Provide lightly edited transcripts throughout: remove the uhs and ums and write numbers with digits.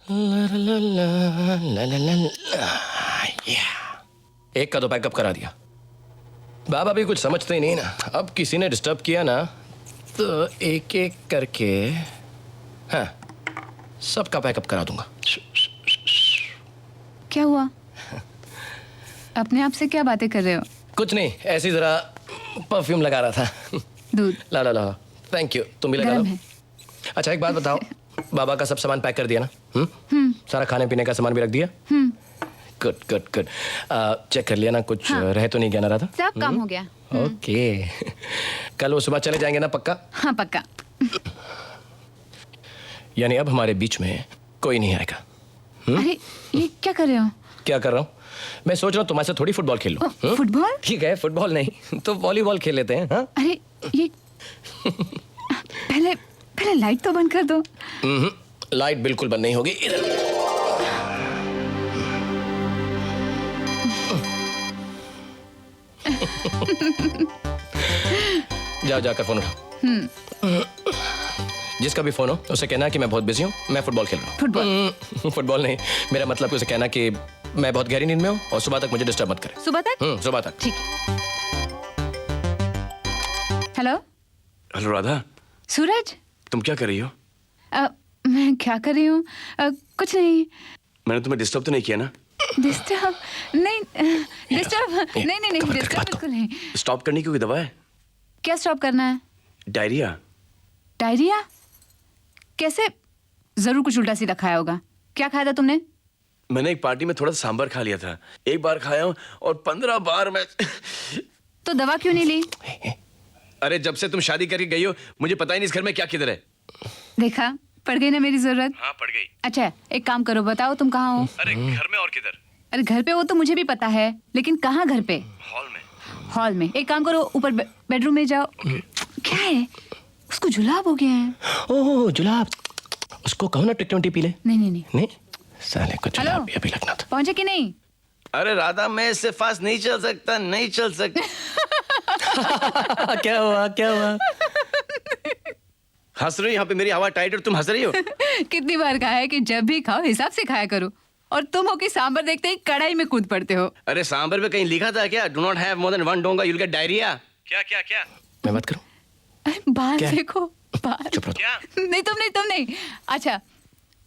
एक का तो पैकअप करा दिया। बाबा भी कुछ समझते ही नहीं ना। अब किसी ने डिस्टर्ब किया ना तो एक एक करके हाँ सबका पैकअप करा दूंगा। क्या हुआ? अपने आप से क्या बातें कर रहे हो? कुछ नहीं, ऐसी जरा परफ्यूम लगा रहा था। दूध ला ला ला। थैंक यू, तुम भी लगा लो। अच्छा एक बात बताओ, बाबा का सब सामान पैक कर दिया ना? सारा खाने पीने का सामान भी रख दिया? Good good good. चेक कर लिया ना, कुछ रह तो नहीं गया ना राधा? सब काम हो गया। ओके। कल वो सुबह चले जाएंगे ना पक्का? हाँ पक्का। यानी अब हमारे बीच में कोई नहीं आएगा। अरे ये क्या कर रहे हो? क्या कर रहा हूँ? मैं सोच रहा हूँ तुम्हारे साथ थोड़ी फुटबॉल खेल लूं। फुटबॉल? ठीक है, फुटबॉल नहीं तो वॉलीबॉल खेल लेते हैं। हाँ? अरे ये पहले लाइट तो बंद कर दो। लाइट बिल्कुल बंद नहीं होगी। इधर जाओ, जाकर फोन उठाओ। जिसका भी फोन हो उसे कहना कि मैं बहुत बिजी हूँ, मैं फुटबॉल खेल रहा हूँ। फुटबॉल? फुटबॉल नहीं, मेरा मतलब उसे कहना कि मैं बहुत गहरी नींद में हूँ और सुबह तक मुझे डिस्टर्ब मत करे। सुबह तक? सुबह तक। ठीक है। हेलो हेलो राधा, सूरज, तुम क्या कर रही हो? मैं क्या कर रही हूँ? कुछ नहीं। मैंने तुम्हें डिस्टर्ब तो नहीं किया ना? डिस्टर्ब नहीं, डिस्टर्ब नहीं नहीं नहीं, डिस्टर्ब बिल्कुल नहीं। स्टॉप करने की कोई दवा है? क्या स्टॉप करना है? डायरिया। डायरिया? कैसे? जरूर कुछ उल्टा सीधा खाया होगा। क्या खाया था तुमने? मैंने एक पार्टी में थोड़ा सा सांभर खा लिया था। एक बार खाया हूँ और 15 बार मैं तो दवा क्यों नहीं ली? अरे जब से तुम शादी करके गई हो मुझे पता ही नहीं इस घर में क्या किधर है। देखा, पड़ गई ना मेरी जरूरत। हाँ पड़ गई। अच्छा एक काम करो, बताओ तुम कहाँ हो? अरे घर में और किधर? अरे घर पे वो तो मुझे भी पता है, लेकिन कहाँ घर पे? हॉल में। हॉल में? एक काम करो, ऊपर बेडरूम में जाओ। क्या है? उसको जुलाब हो गया है। ओह जुलाब, उसको कहो ना टिक पी ले। नहीं नहीं नहीं। नहीं, साले को जुलाब भी अभी लगना था। पहुंचे कि नहीं? अरे राधा मैं इससे फास्ट नहीं चल सकता, नहीं चल सकता। क्या हुआ, क्या हुआ? हंस रही हो यहाँ पे, मेरी हवा टाइट और तुम हंस रही हो। कितनी बार कहा है कि जब भी खाओ हिसाब से खाया करो, और तुम हो कि सांभर देखते ही कढ़ाई में कूद पड़ते हो। अरे सांभर पे कहीं लिखा था क्या? Do not have more than one डोंगा, यू विल गेट डायरिया। क्या क्या क्या? मैं बात करूं? बाहर देखो, बाहर। चुप रहो। क्या? नहीं तुम नहीं। अच्छा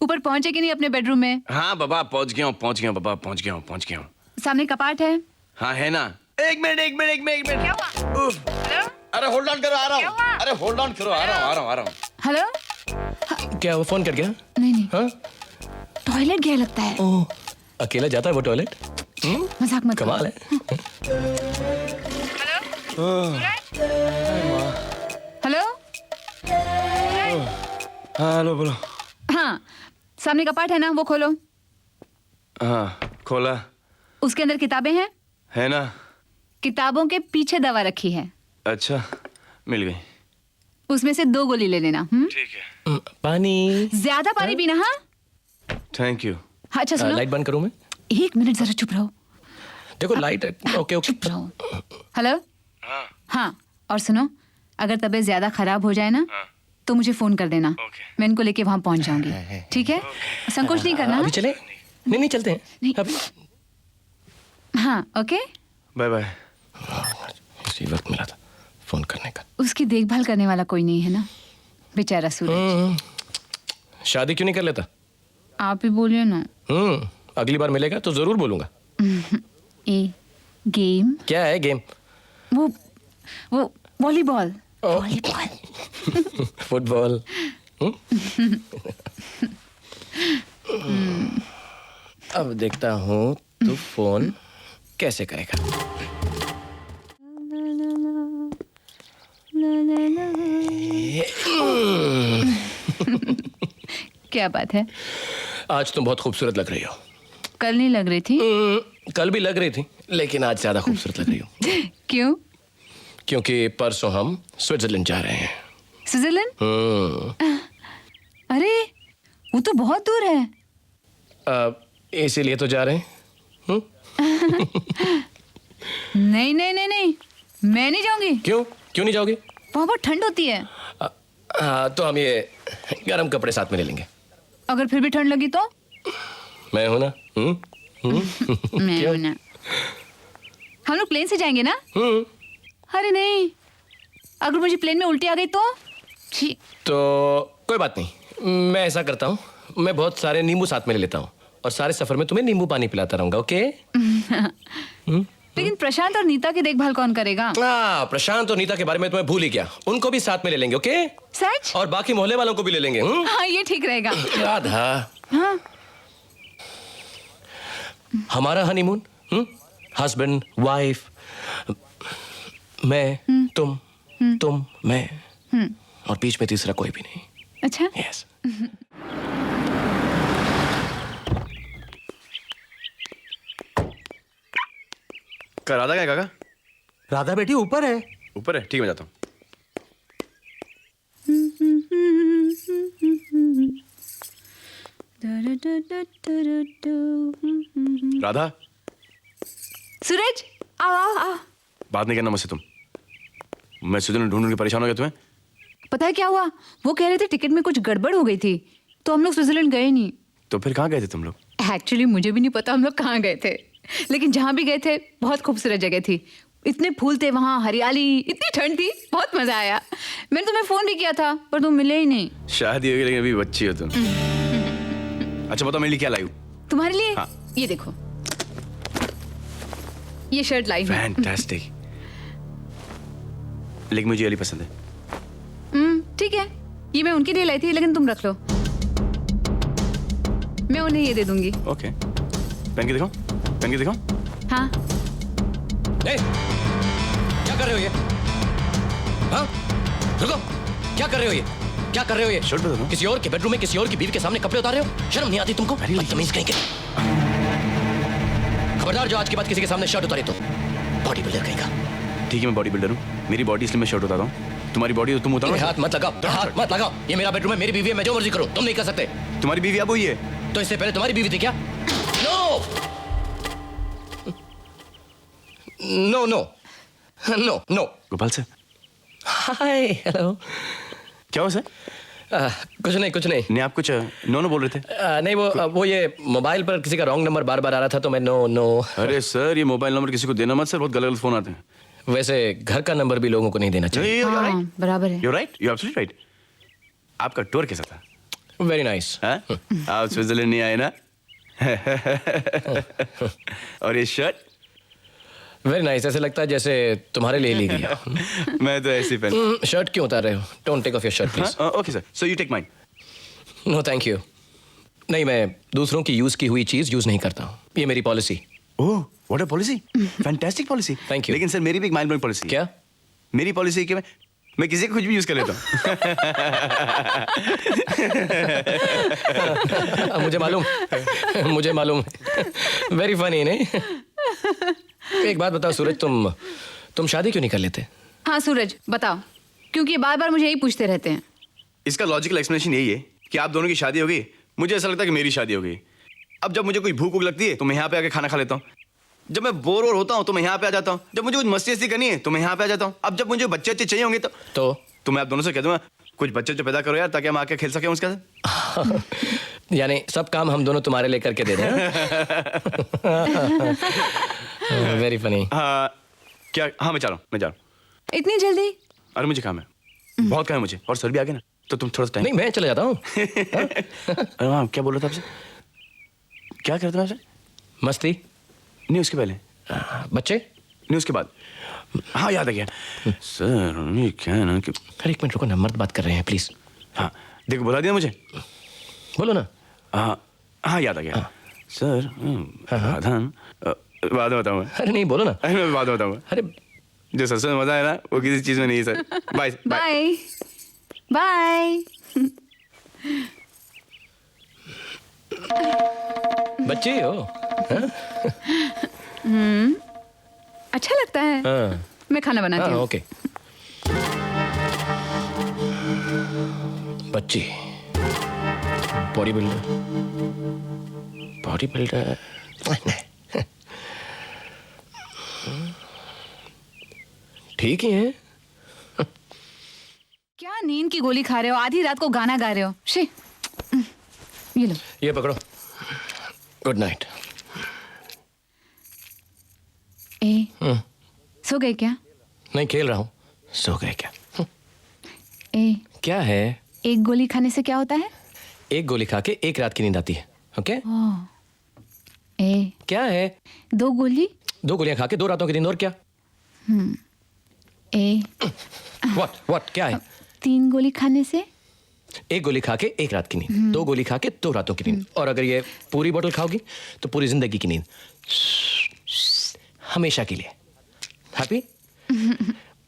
ऊपर पहुंचे कि नहीं अपने बेडरूम में? हाँ बाबा पहुंच गया हूँ बाबा, पहुंच गया हूँ। सामने कपाट है? हाँ है ना। एक मिनट। क्या हुआ? हेलो? अरे होल्ड ऑन करो, आ रहा हूँ। अरे होल्ड ऑन करो, आ रहा हूँ। हेलो? क्या वो फोन कर गया? नहीं हाँ? टॉयलेट गया लगता है। ओह, अकेला जाता है वो टॉयलेट? मजाक मत करो। कमाल है। हेलो? हाँ हेलो बोलो। हाँ सामने कपाट है ना, वो खोलो। हाँ खोला। उसके अंदर किताबें हैं? है ना। किताबों के पीछे दवा रखी है। अच्छा मिल गई। उसमें से 2 गोली ले लेना। ठीक है। पानी। ज्यादा पानी पीना। हाँ थैंक यू। अच्छा सुनो, लाइट बंद करूं मैं? 1 मिनट जरा चुप रहो। देखो लाइट है। ओके चुप रहो। हेलो? हाँ हाँ और सुनो, अगर तबीयत ज्यादा खराब हो जाए ना तो मुझे फोन कर देना। ओके। मैं इनको लेके वहां पहुंच जाऊंगी। ठीक है? संकोच नहीं करना। अभी चले? नहीं चलते हैं नहीं। अभी। हाँ ओके। Bye bye. इसी वक्त मिला था फोन करने का। उसकी देखभाल करने वाला कोई नहीं है ना, बेचारा सूरज। शादी क्यों नहीं कर लेता? आप ही बोलिए ना। अगली बार मिलेगा तो जरूर बोलूंगा। ए गेम? क्या है गेम? वो वॉलीबॉल। वॉलीबॉल। फुटबॉल। अब देखता हूँ तू फोन कैसे करेगा। क्या बात है? आज तुम बहुत खूबसूरत लग रही हो। कल नहीं लग रही थी? कल भी लग रही थी, लेकिन आज ज्यादा खूबसूरत लग रही हो। क्यों? क्योंकि परसों हम स्विट्जरलैंड जा रहे हैं। स्विट्जरलैंड? अरे वो तो बहुत दूर है। इसीलिए तो जा रहे हैं। नहीं नहीं नहीं नहीं, मैं नहीं जाऊंगी। क्यों नहीं जाओगी? वहाँ बहुत ठंड होती है। तो हम ये गर्म कपड़े साथ में ले लेंगे। अगर फिर भी ठंड लगी तो? मैं हूं ना। मैं हूं ना। हम लोग प्लेन से जाएंगे ना? अरे नहीं, अगर मुझे प्लेन में उल्टी आ गई तो? छी। तो कोई बात नहीं, मैं ऐसा करता हूँ, मैं बहुत सारे नींबू साथ में ले लेता हूँ और सारे सफर में तुम्हें नींबू पानी पिलाता रहूंगा, ओके? लेकिन प्रशांत और नीता की देखभाल कौन करेगा? प्रशांत और नीता के बारे में तुम्हें भूल ही गया, उनको भी साथ में ले लेंगे, ओके? सच? और बाकी मोहल्ले वालों को भी ले लेंगे। हाँ, ये ठीक रहेगा। राधा, हाँ। हमारा हनीमून, हस्बैंड वाइफ, मैं तुम मैं और बीच में तीसरा कोई भी नहीं। अच्छा। यस। राधा क्या काका? राधा बेटी ऊपर है। ऊपर है, ठीक है, मैं जाता हूँ। राधा, सूरज, आओ आओ आओ। बात नहीं करना मुझसे तुम। मैं सुधन ढूंढ के परेशान हो गया तुम्हें। पता है क्या हुआ? वो कह रहे थे टिकट में कुछ गड़बड़ हो गई थी, तो हम लोग स्विट्जरलैंड गए नहीं। तो फिर कहाँ गए थे तुम लोग? एक्चुअली मुझे भी नहीं पता हम लोग कहाँ गए थे, लेकिन जहाँ भी गए थे बहुत खूबसूरत जगह थी। इतने फूल थे वहाँ, हरियाली, इतनी ठंड थी, बहुत मजा आया। मैंने तुम्हें फोन भी किया था पर तुम मिले ही नहीं। शादी हो गई लेकिन अभी बच्ची हो तुम। अच्छा बताओ मेरे लिए क्या लाई हूँ? तुम्हारे लिए? हाँ। ये देखो, ये शर्ट लाई हूँ। फैंटास्टिक। लेकिन मुझे ये वाली पसंद है। ठीक है, ये मैं उनके लिए लाई थी, लेकिन तुम रख लो, मैं उन्हें ये दे दूंगी। ओके, पहन के दिखाओ, पहन के दिखाओ। हाँ। ए, क्या कर रहे हो ये? हाँ? रुको, क्या कर रहे हो ये? क्या कर रहे हो ये? शर्ट बदलो। किसी और के बेडरूम में किसी और की बीवी के सामने कपड़े उतार रहे हो? शर्म नहीं आती तुमको? बदतमीज कहीं के। खबरदार जो आज के बाद किसी के सामने शर्ट उतारे तो बॉडी बिल्डर कहीं का। ठीक है, मैं बॉडी बिल्डर हूँ, मेरी बॉडी इसलिए मैं शर्ट उतारता हूँ। तुम्हारी बॉडी तो तुम उतारो। हाथ मत लगाओ, हाथ मत लगाओ। ये मेरा बेडरूम है, मेरी बीवी है, मैं जो मर्जी करूँ, तुम नहीं कर सकते। तुम्हारी बीवी अब हुई है? तो इससे पहले तुम्हारी बीवी थी क्या? No no no no no. Gopal sir, hi, hello. क्या हो सर? कुछ नहीं, कुछ नहीं। नहीं, आप कुछ नो नो बोल रहे थे। नहीं, वो ये मोबाइल पर किसी का रॉन्ग नंबर बार बार आ रहा था तो मैं नो नो। अरे सर, ये मोबाइल नंबर किसी को देना मत सर, बहुत गलत गलत फोन आते हैं। वैसे घर का नंबर भी लोगों को नहीं देना चाहिए। हाँ, बराबर है। You're right, you're absolutely right. आपका टूर कैसा था? Very nice. हाँ? आप स्विट्जरलैंड नहीं आए ना? और ये शर्ट? वेरी नाइस, ऐसे लगता है जैसे तुम्हारे लिए ली गई हो। मैं तो ऐसे ही पहन। शर्ट क्यों उतार रहे हो? Don't take off your shirt please. Okay sir, so you take mine. No thank you. नहीं, मैं दूसरों की यूज की हुई चीज यूज नहीं करता हूँ, ये मेरी policy. Oh, what a policy, fantastic policy. Thank you. लेकिन सर मेरी भी एक माइंड ब्लोइंग पॉलिसी। क्या? मेरी पॉलिसी है कि मैं किसी को कुछ भी यूज कर लेता हूँ। मुझे मालूम। वेरी फनी नहीं? एक बात बताओ सूरज, तुम शादी क्यों नहीं कर लेते? हाँ सूरज, बताओ, क्योंकि बार बार मुझे यही पूछते रहते हैं। इसका लॉजिकल एक्सप्लेनेशन यही है कि आप दोनों की शादी हो गई, मुझे ऐसा लगता है कि मेरी शादी हो गई। अब जब मुझे कोई भूख वूख लगती है तो मैं यहाँ पे आके खाना खा लेता हूँ। जब मैं बोर और होता हूँ तो मैं यहाँ पे आ जाता हूँ। जब मुझे कुछ मस्ती करनी है तो मैं यहाँ पे आ जाता हूँ। अब जब मुझे बच्चे चाहिए होंगे तो मैं आप दोनों से कह दूंगा कुछ बच्चे पैदा करो यार, ताकि हम आके खेल सकें उसके साथ। यानी सब काम हम दोनों तुम्हारे लिए करके दे दें। Very funny. क्या? हाँ, मैं जा रहा हूँ। इतनी जल्दी? अरे मुझे काम है, बहुत काम है मुझे, और सर भी आ गए ना, तो तुम थोड़ा सा टाइम। नहीं, मैं चला जाता हूँ। अरे हाँ, क्या बोल रहा था आपसे? क्या करता था आपसे? मस्ती नहीं, उसके पहले। बच्चे नहीं, उसके बाद। हाँ, याद आ गया सर, ये क्या है ना कि। अरे एक मिनट रुको ना, मर्द बात कर रहे हैं प्लीज। हाँ देखो, बुला दिया मुझे। बोलो ना। हाँ, याद आ गया सर। राधा, बाद में बताऊंगा। अरे नहीं, बोलो ना। अरे मैं बाद में बताऊंगा। अरे जो सच में मजा है ना वो किसी चीज में नहीं है सर। Bye bye bye. बच्चे हो? अच्छा लगता है। हाँ। मैं खाना बनाती हूँ। ओके। बच्ची, बॉडी बिल्डर। ठीक ही है। क्या नींद की गोली खा रहे हो? आधी रात को गाना गा रहे हो? शी, ये लो। ये पकड़ो। Good night. ए सो गए क्या? नहीं, खेल रहा हूँ। सो गए क्या? ए क्या है? एक गोली खाने से क्या होता है? एक गोली खा के एक रात की नींद आती है। ओके? ए क्या है? 2 गोली? 2 गोलियां खा के 2 रातों की नींद, और क्या? ए व्हाट क्या है? 3 गोली खाने से? 1 गोली खा के 1 रात की नींद, 2 गोली खा के 2 रातों की नींद, और अगर ये पूरी बोतल खाओगी तो पूरी जिंदगी की नींद, हमेशा के लिए। हैप्पी?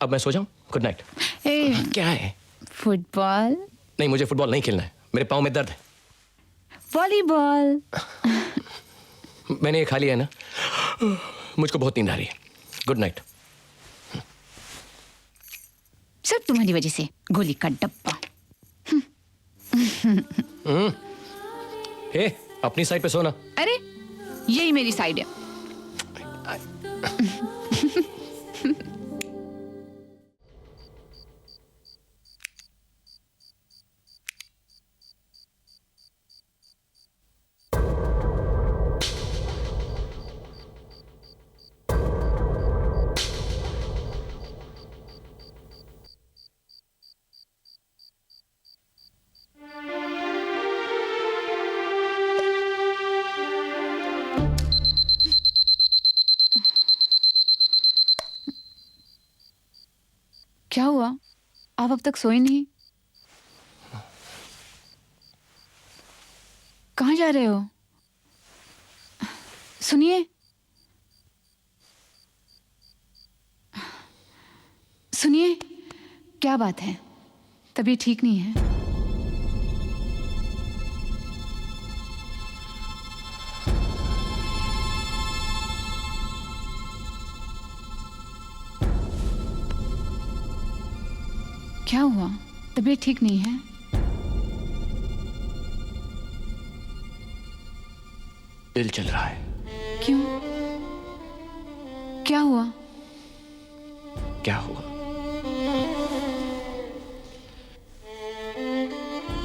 अब मैं सो जाऊं? Good night. ए क्या है? फुटबॉल? नहीं, मुझे फुटबॉल नहीं खेलना है, मेरे पाँव में दर्द है। वॉलीबॉल? मैंने ये खा लिया है ना, मुझको बहुत नींद आ रही है। Good night. सब तुम्हारी वजह से, गोली का डब्बा। हे, अपनी साइड पे सोना। अरे यही मेरी साइड है। क्या हुआ? आप अब तक सोए नहीं? कहाँ जा रहे हो? सुनिए, सुनिए, क्या बात है? तबीयत ठीक नहीं है? क्या हुआ? तबीयत ठीक नहीं है? दिल चल रहा है। क्यों? क्या हुआ? क्या हुआ?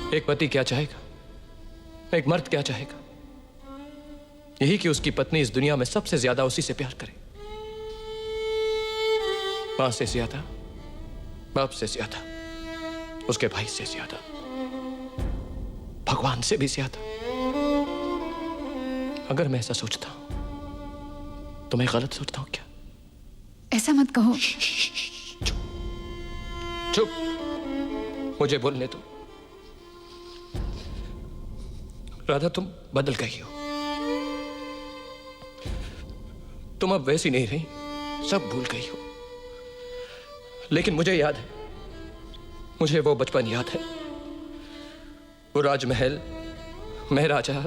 एक पति क्या चाहेगा, एक मर्द क्या चाहेगा? यही कि उसकी पत्नी इस दुनिया में सबसे ज्यादा उसी से प्यार करे, मां से ज्यादा, बाप से ज्यादा, उसके भाई से ज्यादा, भगवान से भी ज्यादा। अगर मैं ऐसा सोचता हूं तो मैं गलत सोचता हूं क्या? ऐसा मत कहो। चुप, मुझे बोलने दो। राधा, तुम बदल गई हो। तुम अब वैसी नहीं रही, सब भूल गई हो। लेकिन मुझे याद है, मुझे वो बचपन याद है, वो राजमहल, मैं राजा,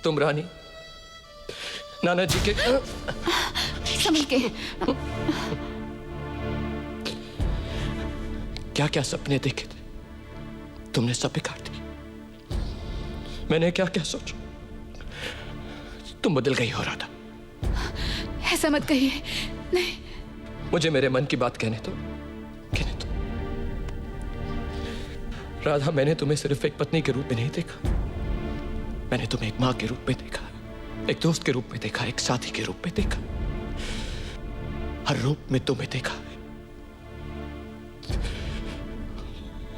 तुम रानी, नाना जी के। संभल के। क्या क्या सपने देखे थे तुमने, सब बिगाड़ दिए। मैंने क्या क्या सोचा। तुम बदल गई हो राधा। ऐसा मत कहिए। नहीं, मुझे मेरे मन की बात कहने दो, कहने दो। राधा, मैंने तुम्हें सिर्फ एक पत्नी के रूप में नहीं देखा, मैंने तुम्हें एक मां के रूप में देखा, एक दोस्त के रूप में देखा, एक साथी के रूप में देखा। हर रूप में तुम्हें देखा है।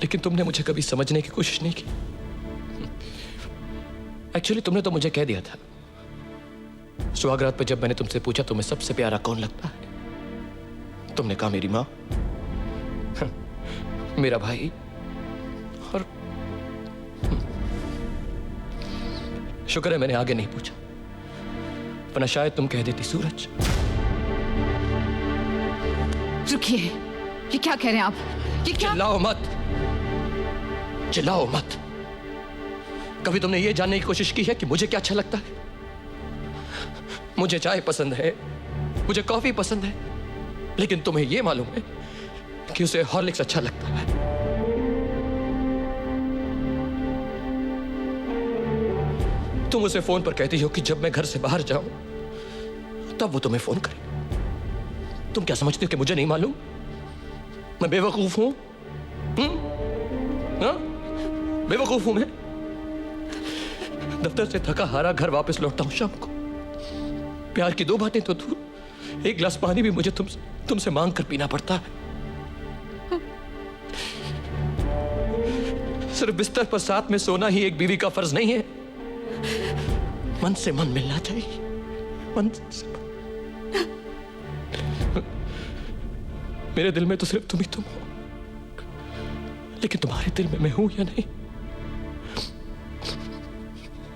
लेकिन तुमने मुझे कभी समझने की कोशिश नहीं की। एक्चुअली तुमने तो मुझे कह दिया था सुहागरात पे, जब मैंने तुमसे पूछा तुम्हें सबसे प्यारा कौन लगता है, तुमने कहा मेरी मां, मेरा भाई, और शुक्र है मैंने आगे नहीं पूछा, वरना शायद तुम कह देती सूरज। रुकिए, ये क्या कह रहे हैं आप? ये क्या? चिल्लाओ मत, चिल्लाओ मत। कभी तुमने ये जानने की कोशिश की है कि मुझे क्या अच्छा लगता है? मुझे चाय पसंद है, मुझे कॉफी पसंद है, लेकिन तुम्हें यह मालूम है कि उसे हॉर्लिक्स अच्छा लगता है। तुम उसे फोन पर कहती हो कि जब मैं घर से बाहर जाऊं तब वो तुम्हें फोन करे। तुम क्या समझती हो कि मुझे नहीं मालूम? मैं बेवकूफ हूं? बेवकूफ हूं मैं? दफ्तर से थका हारा घर वापस लौटता हूं शाम को। प्यार की 2 बातें तो दूर, एक गिलास पानी भी मुझे तुमसे मांग कर पीना पड़ता है। सिर्फ बिस्तर पर साथ में सोना ही एक बीवी का फर्ज नहीं है। मन से मन मिलना चाहिए, मन से मन। मेरे दिल में तो सिर्फ तुम ही तुम हो, लेकिन तुम्हारे दिल में मैं हूं या नहीं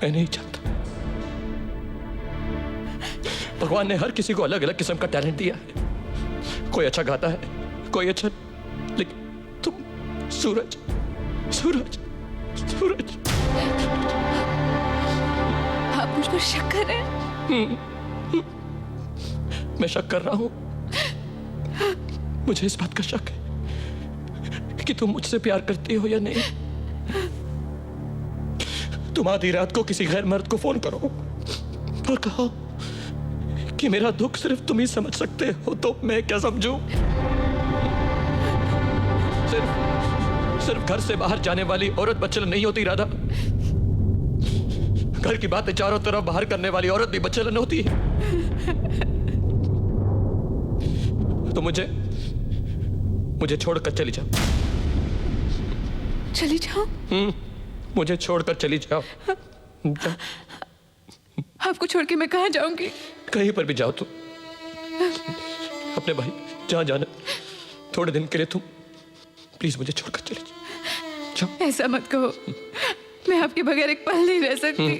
मैं नहीं जानता। भगवान ने हर किसी को अलग अलग किस्म का टैलेंट दिया है। कोई अच्छा गाता है, कोई अच्छा, लेकिन तुम सूरज सूरज सूरज। आप मुझ पर शक कर रहे हैं? मैं शक कर रहा हूं। मुझे इस बात का शक है कि तुम मुझसे प्यार करती हो या नहीं। तुम आधी रात को किसी गैर मर्द को फोन करो और कहो कि मेरा दुख सिर्फ तुम ही समझ सकते हो, तो मैं क्या समझूं? सिर्फ घर से बाहर जाने वाली औरत बच्चन नहीं होती राधा। घर की बातें चारों तरफ बाहर करने वाली औरत भी बच्चन होती है। तो मुझे छोड़कर चली जाओ। चली जाओ? मुझे छोड़कर चली जाओ। आपको छोड़ के मैं कहाँ जाऊंगी? कहीं पर भी जाओ तुम, अपने भाई जहां जाना, थोड़े दिन के लिए तुम प्लीज मुझे छोड़कर चले जाओ। ऐसा मत कहो, मैं आपके बगैर एक पल नहीं रह सकती।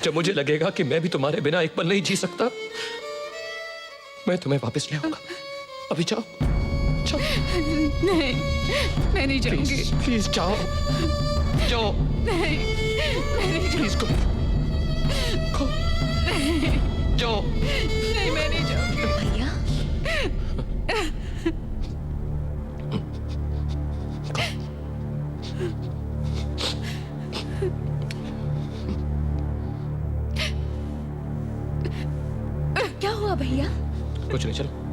जब मुझे लगेगा कि मैं भी तुम्हारे बिना एक पल नहीं जी सकता, मैं तुम्हें वापस ले आऊंगा। अभी जाओ जाओ। नहीं, मैं नहीं जाऊंगी। प्लीज जाओ जाओ। नहीं, मैं नहीं प्लीज गो जाओ। नहीं, मैं नहीं जाऊंगी। भैया क्या हुआ भैया? कुछ नहीं, चलो।